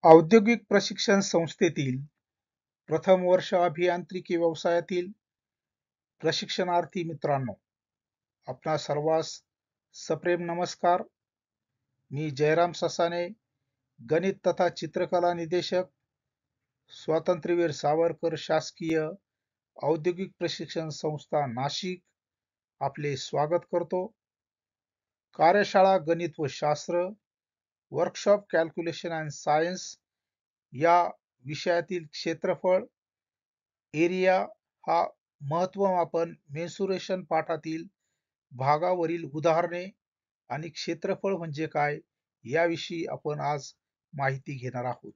औद्योगिक प्रशिक्षण संस्थेतील प्रथम वर्ष अभियांत्रिकी व्यवसायातील प्रशिक्षणार्थी मित्रांनो, आपणा सर्वांस सप्रेम नमस्कार. मी जयराम ससाने, गणित तथा चित्रकला निदेशक, स्वातंत्र्यवीर सावरकर शासकीय औद्योगिक प्रशिक्षण संस्था नाशिक आपले स्वागत करतो. कार्यशाळा गणित व शास्त्र, वर्कशॉप कॅल्क्युलेशन अँड सायन्स या विषयातील क्षेत्रफळ एरिया हा महत्त्वमापन मेन्सुरेशन पाठातील भागावरील उदाहरणे आणि क्षेत्रफळ म्हणजे काय याविषयी आपण आज माहिती घेणार आहोत.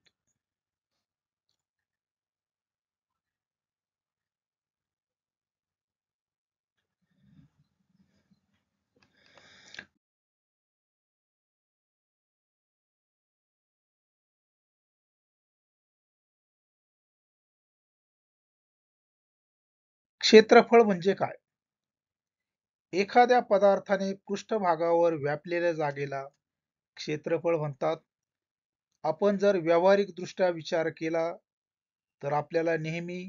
क्षेत्रफळ म्हणजे काय? एखाद्या पदार्थाने पृष्ठभागावर व्यापलेल्या जागेला क्षेत्रफळ म्हणतात. आपण जर व्यावहारिक दृष्ट्या विचार केला तर आपल्याला नेहमी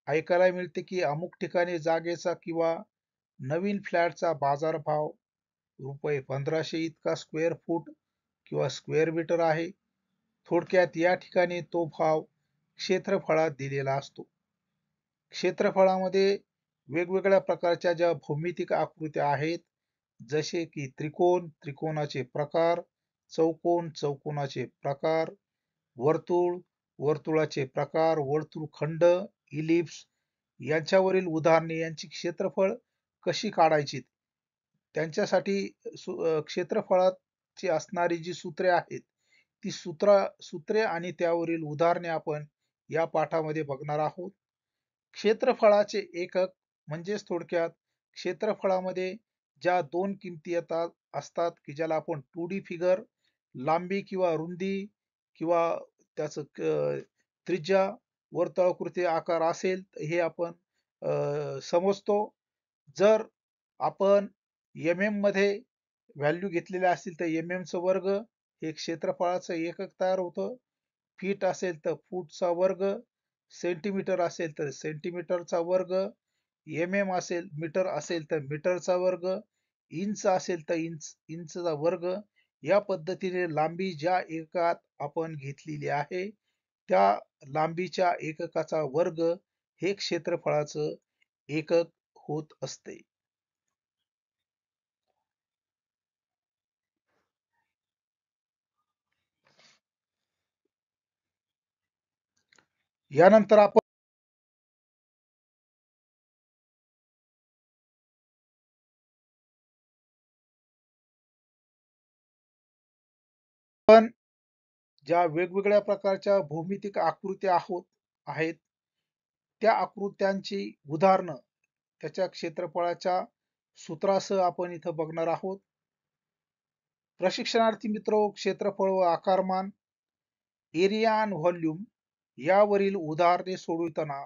ऐकायला मिळते की अमुक ठिकाणी जागेचा किंवा नवीन फ्लॅटचा बाजारभाव रुपये 1500 इतका स्क्वेअर फूट किंवा स्क्वेअर मीटर आहे. थोडक्यात या ठिकाणी तो भाव क्षेत्रफळात दिलेला असतो. क्षेत्रफळामध्ये वेगवेगळ्या प्रकारच्या ज्या भौमितिक आकृत्या आहेत, जसे की त्रिकोण, त्रिकोणाचे प्रकार, चौकोन, चौकोनाचे प्रकार, वर्तुळ, वर्तुळाचे प्रकार, वर्तुळखंड, इलिप्स यांच्यावरील उदाहरणे यांची क्षेत्रफळ कशी काढायची त्यांच्यासाठी क्षेत्रफळाची असणारी जी सूत्रे आहेत, ती सूत्रे आणि त्यावरील उदाहरणे आपण या पाठामध्ये बघणार आहोत. क्षेत्रफळाचे एकक म्हणजेच थोडक्यात क्षेत्रफळामध्ये ज्या दोन किमती येतात असतात की ज्याला आपण 2D फिगर, लांबी किंवा रुंदी किंवा त्याचं त्रिज्या, वर्तुळाकृती आकार असेल हे आपण समजतो. जर आपण एम मध्ये व्हॅल्यू घेतलेल्या असतील तर चा वर्ग हे क्षेत्रफळाचं एकक तयार होतं. फीट असेल तर फूटचा वर्ग, सेंटीमीटर असेल तर सेंटीमीटरचा वर्ग, असेल मीटर असेल तर मीटरचा वर्ग, इंच असेल तर इंचचा वर्ग. या पद्धतीने लांबी ज्या एककात आपण घेतलेली आहे त्या लांबीच्या एककाचा वर्ग हे क्षेत्रफळाचं एकक होत असते. यानंतर आपण ज्या वेगवेगळ्या प्रकारच्या भौमितिक आकृत्या आहेत त्या आकृत्यांची उदाहरणं त्याच्या क्षेत्रफळाच्या सूत्रासह आपण इथं बघणार आहोत. प्रशिक्षणार्थी मित्र, क्षेत्रफळ व आकारमान, एरिया आणि व्हॉल्यूम यावरील उदाहरणे सोडवताना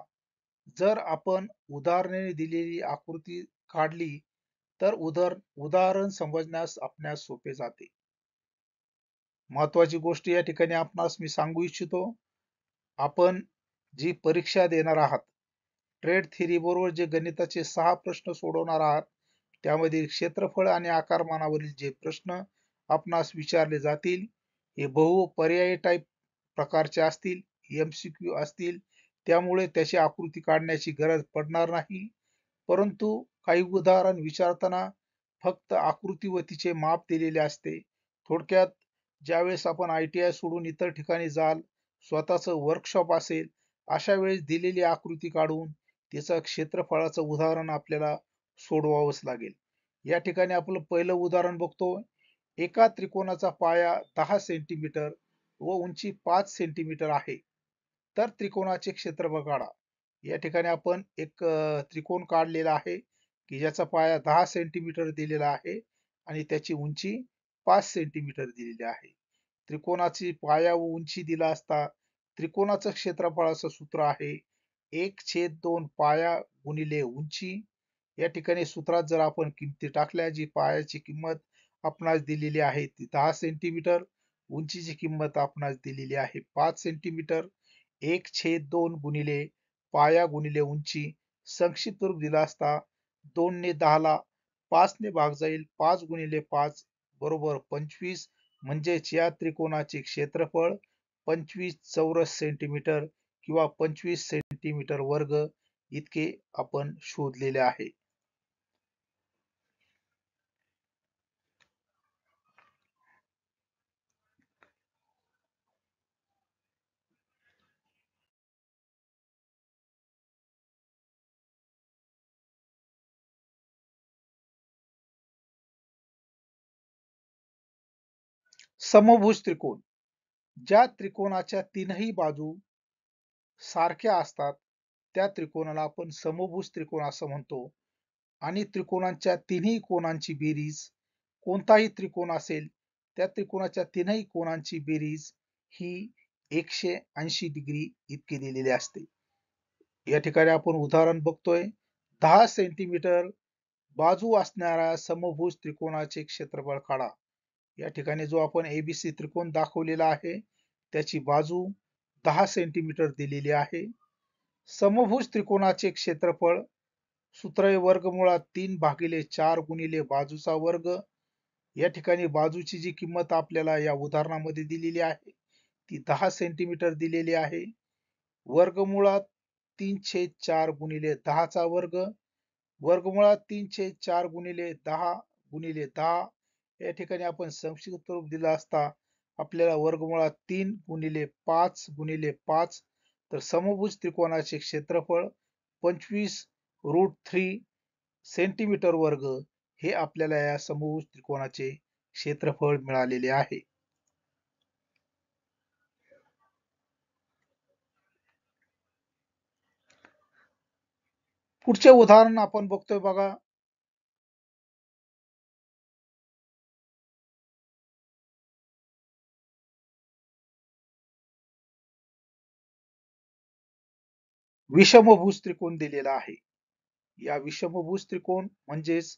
जर आपण उदाहरणे दिलेली आकृती काढली तर उदाहरण समजण्यास आपणास सोपे जाते. महत्वाची गोष्ट या ठिकाणी आपणास मी सांगू इच्छितो, आपण जी परीक्षा देणार आहात ट्रेड थिअरी बरोबर जे गणिताचे 6 प्रश्न सोडवणार आहात त्यामध्ये क्षेत्रफळ आणि आकारमानावरील जे प्रश्न आपणास विचारले जातील हे बहुपर्यायी टाइप प्रकारचे असतील, MCQ असतील. त्यामुळे त्याची आकृती काढण्याची गरज पडणार नाही. परंतु काही उदाहरण विचारताना फक्त आकृती व तिचे माप दिलेले असते. थोडक्यात ज्यावेळेस आपण ITI सोडून इतर ठिकाणी जाल, स्वतःचं वर्कशॉप असेल, अशा वेळेस दिलेली आकृती काढून त्याचं क्षेत्रफळाचं उदाहरण आपल्याला सोडवावंच लागेल. या ठिकाणी आपण पहिलं उदाहरण बघतो. एका त्रिकोणाचा पाया 10 सेंटीमीटर व उंची 5 सेंटीमीटर आहे. तर त्रिकोणाचे क्षेत्रफळ काढा. या ठिकाणी आपण एक त्रिकोण काढलेला आहे की ज्याचा पाया 10 सेंटीमीटर दिलेला आहे आणि त्याची उंची 5 सेंटीमीटर दिलेली आहे. त्रिकोणाची पाया व उंची दिला असता त्रिकोणाचं क्षेत्रफळाचं सूत्र आहे 1/2 पाया गुणिले उंची. या ठिकाणी सूत्रात जर आपण किमती टाकल्या, जी पायाची किंमत आपणास दिलेली आहे ती 10 सेंटीमीटर उंचीची किंमत आपणास दिलेली आहे 5 सेंटीमीटर. 1/2 गुणिले पाया गुणिले उंची. संक्षिप्त रूप दिला असता 2 ने 10 ला 5 ने भाग जाईल. 5 गुणिले 5 बरोबर 25. म्हणजेच या त्रिकोणाचे क्षेत्रफळ 25 चौरस सेंटीमीटर किंवा 25 सेंटीमीटर वर्ग इतके आपण शोधलेले आहे. समभुज त्रिकोण. ज्या त्रिकोणाच्या तीनही बाजू सारख्या असतात त्या त्रिकोणाला आपण समभुज त्रिकोण असं म्हणतो. आणि त्रिकोणांच्या तिन्ही कोनांची बेरीज, कोणताही त्रिकोण असेल त्या त्रिकोणाच्या तीनही कोनांची बेरीज ही 180 डिग्री इतकी दिलेली असते. या ठिकाणी आपण उदाहरण बघतोय. 10 सेंटीमीटर बाजू असणाऱ्या समभुज त्रिकोणाचे क्षेत्रफळ काढा. या ठिकाणी जो आपण एबीसी त्रिकोण दाखवलेला आहे त्याची बाजू 10 सेंटीमीटर दिलेली आहे. समभुज त्रिकोणाचे क्षेत्रफळ सूत्र आहे वर्गमुळात 3 भागिले 4 गुणिले बाजूचा वर्ग. या ठिकाणी बाजूची जी किंमत आपल्याला या उदाहरणामध्ये दिलेली आहे ती 10 सेंटीमीटर दिलेली आहे. वर्गमुळात 3/4 गुणिले 10 चा वर्ग. वर्गमुळात 3/4 गुणिले 10 गुणिले 10. या ठिकाणी आपण संक्षिप्त रूप दिला असता आपल्याला वर्गमुळात 3 गुणिले 5 गुणिले 5. तर समभुज त्रिकोणाचे क्षेत्रफळ 25√3 सेंटीमीटर वर्ग हे आपल्याला या समभुज त्रिकोणाचे क्षेत्रफळ मिळालेले आहे. पुढचे उदाहरण आपण बघतोय बघा. विषमभुज त्रिकोण दिलेला आहे. या विषमभुज त्रिकोण म्हणजेच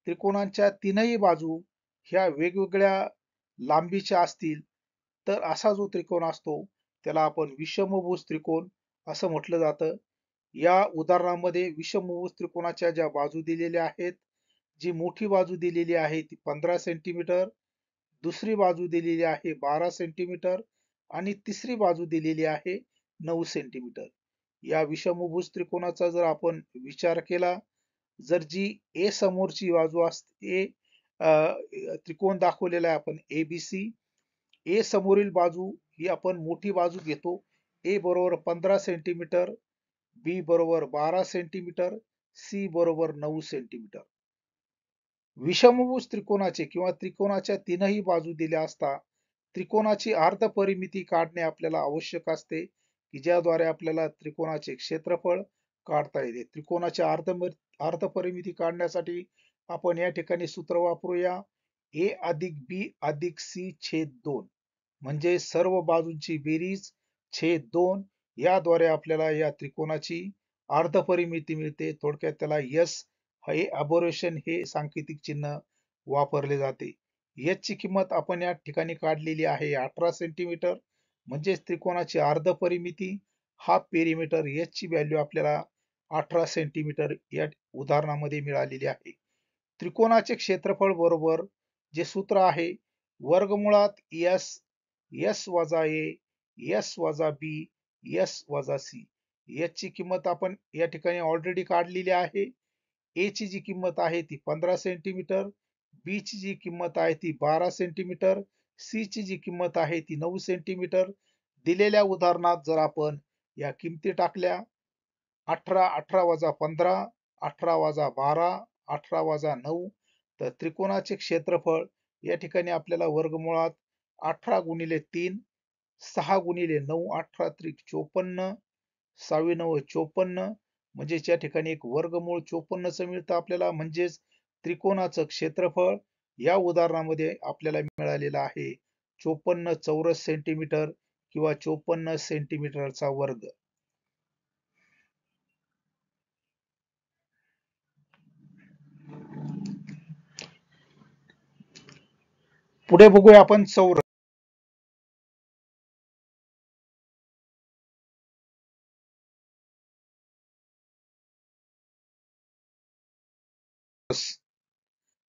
त्रिकोणांच्या तीनही बाजू ह्या वेगवेगळ्या लांबीच्या असतील तर असा जो त्रिकोण असतो त्याला आपण विषमभुज त्रिकोण असं म्हटलं जातं. या उदाहरणामध्ये विषमभुज त्रिकोणाच्या ज्या बाजू दिलेल्या आहेत, जी मोठी बाजू दिलेली आहे ती 15 सेंटीमीटर, दुसरी बाजू दिलेली आहे 12 सेंटीमीटर आणि तिसरी बाजू दिलेली आहे 9 सेंटीमीटर. या विषमभुज त्रिकोणाचा जर आपण विचार केला, जर जी ए समोरची बाजू असते, त्रिकोण दाखवलेला आहे आपण एबीसी. ए समोरील बाजू ही आपण मोठी बाजू घेतो. ए बरोबर 15 सेंटीमीटर, बी बरोबर 12 सेंटीमीटर, सी बरोबर 9 सेंटीमीटर. विषमभुज त्रिकोणाचे किंवा त्रिकोणाच्या तीनही बाजू दिल्या असता त्रिकोणाची अर्धपरिमिती काढणे आपल्याला आवश्यक असते, की ज्याद्वारे आपल्याला त्रिकोणाचे क्षेत्रफळ काढता येते. त्रिकोणाच्या अर्धपरिमिती काढण्यासाठी आपण या ठिकाणी सूत्र वापरूया. ए अधिक बी अधिक सी छेद 2 म्हणजे सर्व बाजूंची बेरीज छेद 2. याद्वारे आपल्याला या त्रिकोणाची अर्धपरिमिती मिळते. थोडक्यात त्याला यस हे अबोरेशन हे सांकेतिक चिन्ह वापरले जाते. एच ची किंमत आपण या ठिकाणी काढलेली आहे 18 सेंटीमीटर. म्हणजे त्रिकोणाची अर्धपरिमिती हाफ पेरिमीटर एच ची व्हॅल्यू आपल्याला 18 सेंटीमीटर या उदाहरणामध्ये मिळालेली आहे. त्रिकोणाचे क्षेत्रफळ बरोबर जे सूत्र आहे वर्गमुळात एस एस वजा ए एस वजा बी एस वजा सी. एच ची किंमत आपण या ठिकाणी ऑलरेडी काढलेली आहे. ए ची जी किंमत आहे ती 15 सेंटीमीटर, बी ची जी किंमत आहे ती 12 सेंटीमीटर, सी ची जी किंमत आहे ती 9 सेंटीमीटर. दिलेल्या उदाहरणात जर आपण या किमती टाकल्या 18 18 वजा 15 18 वजा 12 18 वजा 9 तर त्रिकोणाचे क्षेत्रफळ या ठिकाणी आपल्याला वर्गमुळात 18 गुणिले 3 6 गुणिले 9 18 त्रिक 54 6 9 54 म्हणजे या ठिकाणी एक वर्गमूळ 54चं मिळतं आपल्याला. म्हणजेच त्रिकोणाचं क्षेत्रफळ या उदाहरणामध्ये आपल्याला मिळालेलं आहे 54 चौरस सेंटीमीटर किंवा 54 सेंटीमीटरचा वर्ग. पुढे बघूया आपण चौरस.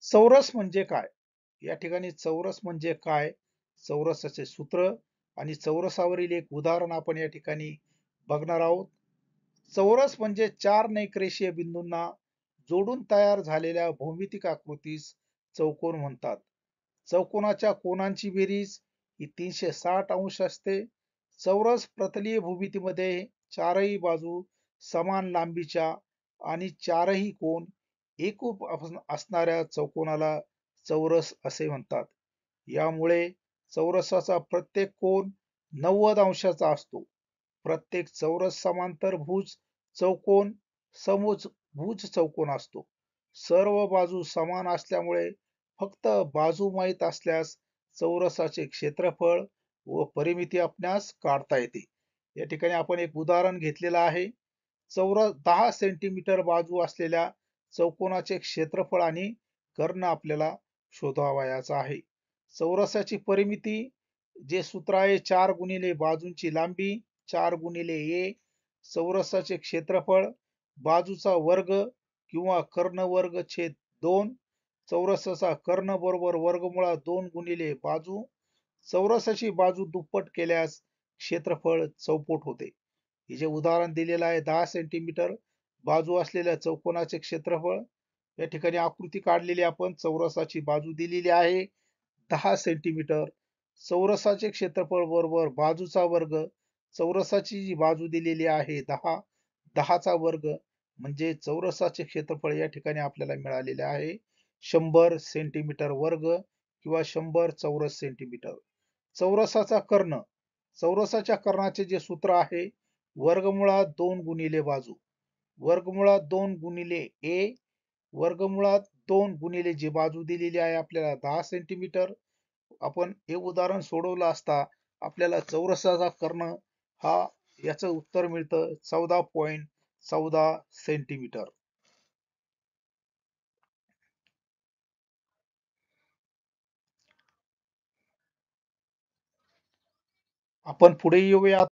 चौरस म्हणजे काय? या ठिकाणी चौरस म्हणजे काय? चौरसाचे सूत्र आणि चौरसावरील एक उदाहरण आपण या ठिकाणी बघणार आहोत. चौरस म्हणजे चार नैकरेषीय बिंदूंना जोडून तयार झालेल्या भौमितिक आकृतीस चौकोन म्हणतात. चौकोनाच्या कोनांची बेरीज ही 360 अंश असते. चौरस प्रतलीय भूमितीमध्ये चारही बाजू समान लांबीच्या आणि चारही कोन एकूप असणाऱ्या चौकोनाला चौरस असे म्हणतात. यामुळे चौरसाचा प्रत्येक कोन 90 अंशाचा असतो. प्रत्येक चौरस समांतर भुज चौकोन समभुज चौकोन असतो. सर्व बाजू समान असल्यामुळे फक्त बाजू माहित असल्यास चौरसाचे क्षेत्रफळ व परिमिती आपणास काढता येते. या ठिकाणी आपण एक उदाहरण घेतलेलं आहे. चौरस 10 सेंटीमीटर बाजू असलेल्या चौकोनाचे क्षेत्रफळ आणि कर्ण आपल्याला शोधावयाचा आहे. चौरसाची परिमिती जे सूत्र आहे 4 गुणिले बाजूंची लांबी 4 गुणिले ए. चौरसाचे क्षेत्रफळ बाजूचा वर्ग किंवा कर्ण वर्ग छेद 2. चौरसाचा कर्ण बरोबर वर्गमुळात 2 गुणिले बाजू. चौरसाची बाजू दुप्पट केल्यास क्षेत्रफळ चौपट होते. हे जे उदाहरण दिलेलं आहे 10 सेंटीमीटर बाजू असलेल्या चौकोनाचे क्षेत्रफळ. या ठिकाणी आकृती काढलेली आपण चौरसाची बाजू दिलेली आहे 10 सेंटीमीटर. चौरसाचे क्षेत्रफळ बरोबर बाजूचा वर्ग. चौरसाची जी बाजू दिलेली आहे 10, 10चा वर्ग म्हणजे चौरसाचे क्षेत्रफळ या ठिकाणी आपल्याला मिळालेले आहे 100 सेंटीमीटर वर्ग किंवा 100 चौरस सेंटीमीटर. चौरसाचा कर्ण. चौरसाच्या कर्णाचे जे सूत्र आहे वर्गमुळात 2 गुणिले बाजू. वर्गमुळात 2 गुणिले ए. वर्गमुळात 2 गुणिले जी बाजू दिलेली आहे आपल्याला 10 सेंटीमीटर. आपण हे उदाहरण सोडवलं असता आपल्याला चौरसाचा कर्ण हा याचं उत्तर मिळतं 14.14 सेंटीमीटर. आपण पुढे येऊया.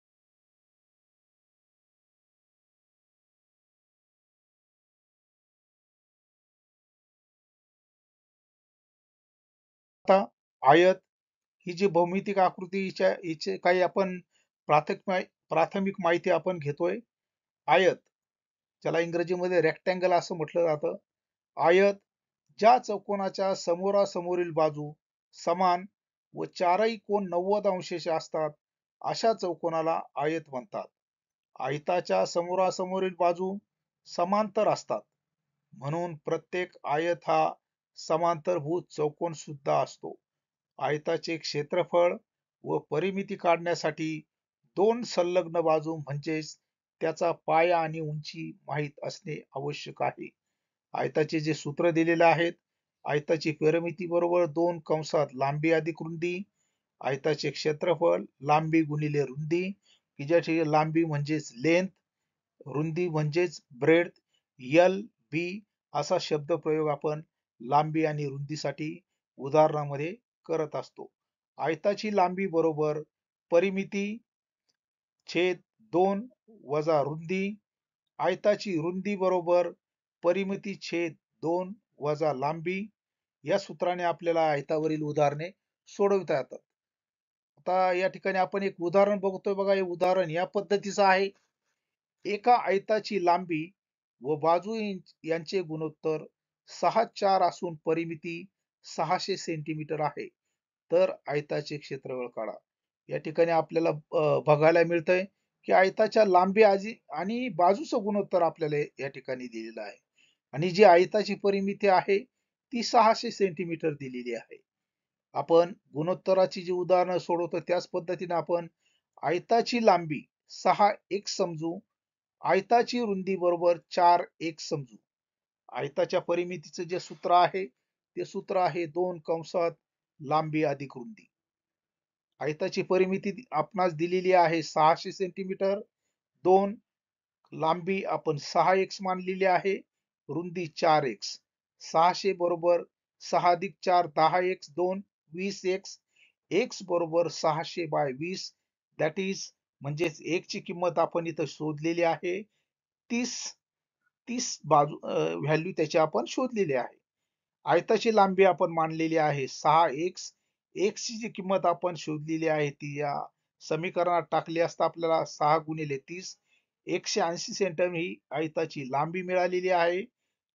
आता आयत ही जी भौमितिक आकृतीच्या हिचे काही आपण प्राथमिक माहिती आपण घेतोय. आयत ज्याला इंग्रजीमध्ये रेक्टँगल असं म्हटलं जातं. आयत ज्या चौकोनाच्या समोरासमोरील बाजू समान व चारही कोन 90 अंशाचे असतात अशा चौकोनाला आयत म्हणतात. आयताच्या समोरासमोरील बाजू समांतर असतात म्हणून प्रत्येक आयत हा समांतरभुज चौकोन सुद्धा असतो. आयताचे क्षेत्रफळ व परिमिती काढण्यासाठी दोन संलग्न बाजू म्हणजेच त्याचा पाया आणि उंची माहित असणे आवश्यक आहे. आयताचे जे सूत्र दिलेले आहेत आयताची परिमिती बरोबर 2 कंसात लांबी अधिक रुंदी. आयताचे क्षेत्रफळ लांबी गुणिले रुंदी की ज्याची लांबी म्हणजेच लेंथ, रुंदी म्हणजेच ब्रेड. एल बी असा शब्द प्रयोग आपण लांबी आणि रुंदीसाठी उदाहरणामध्ये करत असतो. आयताची लांबी बरोबर परिमिती छेद 2 वजा रुंदी. आयताची रुंदी बरोबर परिमिती छेद 2 वजा लांबी. या सूत्राने आपल्याला आयतावरील उदाहरणे सोडवता येतात. आता या ठिकाणी आपण एक उदाहरण बघतोय बघा. हे उदाहरण या पद्धतीचं आहे. एका आयताची लांबी व बाजू यांचे गुणोत्तर 6:4 असून परिमिती 600 सेंटीमीटर आहे. तर आयताचे क्षेत्रफळ काढा. या ठिकाणी आपल्याला बघायला मिळतंय की आयताच्या लांबी आणि बाजूचं गुणोत्तर आपल्याला या ठिकाणी दिलेलं आहे आणि जी आयताची परिमिती आहे ती 600 सेंटीमीटर दिलेली आहे. आपण गुणोत्तराची जी उदाहरणं सोडवतो त्याच पद्धतीने आपण आयताची लांबी 6x समजू. आयताची रुंदी बरोबर 4x समजू. आयताच्या परिमितीचं जे सूत्र आहे ते सूत्र आहे 2 कंसात लांबी अधिक रुंदी. आयताची परिमिती आपणास दिलेली आहे 600 सेंटीमीटर. 2 लांबी आपण 6x मानलेली आहे. रुंदी 4x. 600 बरोबर 6 अधिक 4 10x 2 20x. x बरोबर 600 बाय 20 दॅट इज म्हणजेच x ची किंमत आपण इथं शोधलेली आहे 30. 30 बाजू व्हॅल्यू त्याची आपण शोधलेली आहे. आयताची लांबी आपण मांडलेली आहे 6x. x ची जी किंमत आपण शोधलेली आहे ती या समीकरणात टाकली असता आपल्याला 6 गुणिले 30 180 सेंटीमीटर ही आयताची लांबी मिळालेली आहे.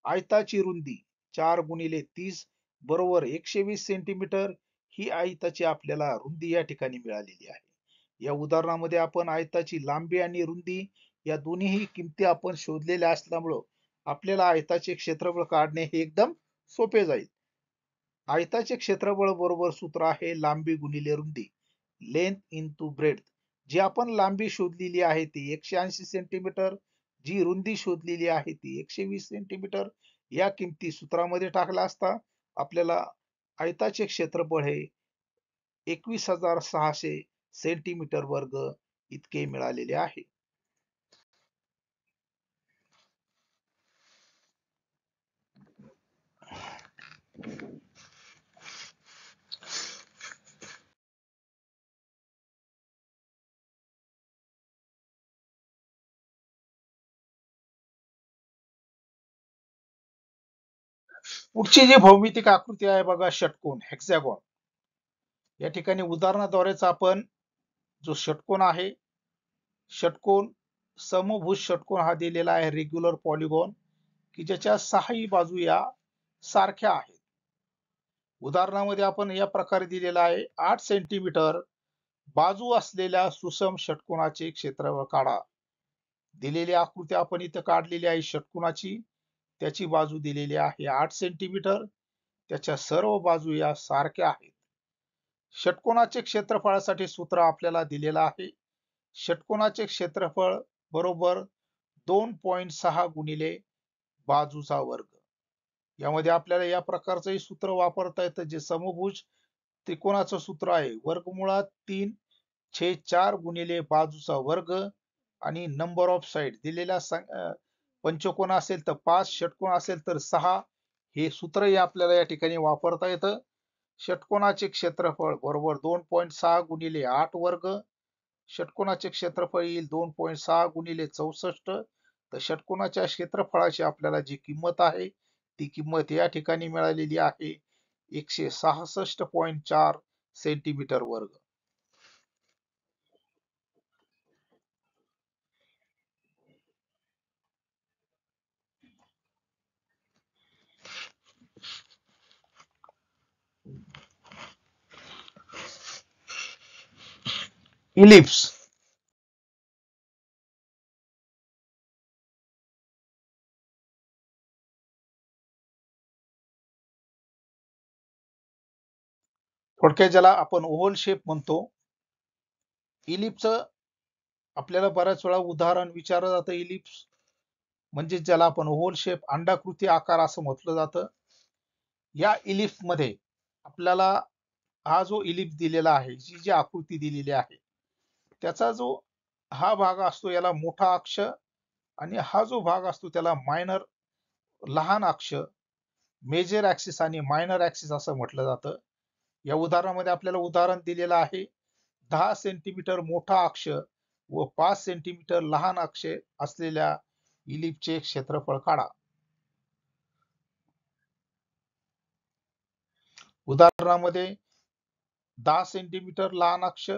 आयताची रुंदी 4 गुणिले 30 बरोबर 120 सेंटीमीटर ही आयताची आपल्याला रुंदी या ठिकाणी मिळालेली आहे. या उदाहरणामध्ये आपण आयताची लांबी आणि रुंदी या दोन्ही किमती आपण शोधलेल्या असल्यामुळं आपल्याला आयताचे क्षेत्रफळ काढणे हे एकदम सोपे जाईल. आयताचे क्षेत्रफळ बरोबर सूत्र आहे लांबी गुणिले रुंदी, लेंथ इंटू ब्रेड्थ. जी आपण लांबी शोधलेली आहे ती 180 सेंटीमीटर, जी रुंदी शोधलेली आहे ती 120 सेंटीमीटर. या किमती सूत्रामध्ये टाकल्या असता आपल्याला आयताचे क्षेत्रफळ हे 21,600 सेंटीमीटर वर्ग इतके मिळालेले आहे. पुढची जी भौमितिक आकृती आहे बघा षटकोन हेक्सागॉन. या ठिकाणी उदाहरणाद्वारेच आपण जो षटकोन आहे षटकोन समभुज षटकोन हा दिलेला आहे रेग्युलर पॉलिगॉन की ज्याच्या सहाही बाजू या सारख्या आहेत. उदाहरणामध्ये आपण या प्रकारे दिलेला आहे 8 सेंटीमीटर बाजू असलेल्या सुसम षटकोनाचे क्षेत्रफळ काढा. दिलेली आकृती आपण इथं काढलेली आहे षटकोनाची. त्याची बाजू दिलेली आहे 8 सेंटीमीटर. त्याच्या सर्व बाजू या सारख्या आहेत. षटकोनाचे क्षेत्रफळासाठी सूत्र आपल्याला दिलेलं आहे. षटकोनाचे क्षेत्रफळ बरोबर 2.6 गुणिले बाजूचा वर्ग. यामध्ये आपल्याला या प्रकारचंही सूत्र वापरता येतं जे समभुज त्रिकोणाचं सूत्र आहे वर्गमुळात 3/4 गुणिले बाजूचा वर्ग आणि नंबर ऑफ साइड दिलेल्या पंचकोन असेल तर 5, षटकोन असेल तर 6. हे सूत्रही आपल्याला या ठिकाणी वापरता येतं. षटकोनाचे क्षेत्रफळ बरोबर 2.6 गुणिले 8 वर्ग. षटकोनाचे क्षेत्रफळ येईल 2.6 गुणिले 64. तर षटकोनाच्या क्षेत्रफळाची आपल्याला जी किंमत आहे ती किंमत या ठिकाणी मिळालेली आहे 166.4 सेंटीमीटर वर्ग. इलिप्स थोडक्यात ज्याला आपण ओव्हल शेप म्हणतो. इलिप्स आपल्याला बऱ्याच वेळा उदाहरण विचारलं जातं. इलिप्स म्हणजे ज्याला आपण ओव्हल शेप अंडाकृती आकार असं म्हटलं जातं. या इलिप्स मध्ये आपल्याला हा जो इलिप्स दिलेला आहे जी जी आकृती दिलेली आहे त्याचा जो हा भाग असतो याला मोठा अक्ष आणि हा जो भाग असतो त्याला मायनर लहान अक्ष मेजर ऍक्सिस आणि मायनर ऍक्सिस असं म्हटलं जातं. या उदाहरणामध्ये आपल्याला उदाहरण दिलेलं आहे 10 सेंटीमीटर मोठा अक्ष व 5 सेंटीमीटर लहान अक्ष असलेल्या इलिप्सचे क्षेत्रफळ काढा. उदाहरणामध्ये 10 सेंटीमीटर लहान अक्ष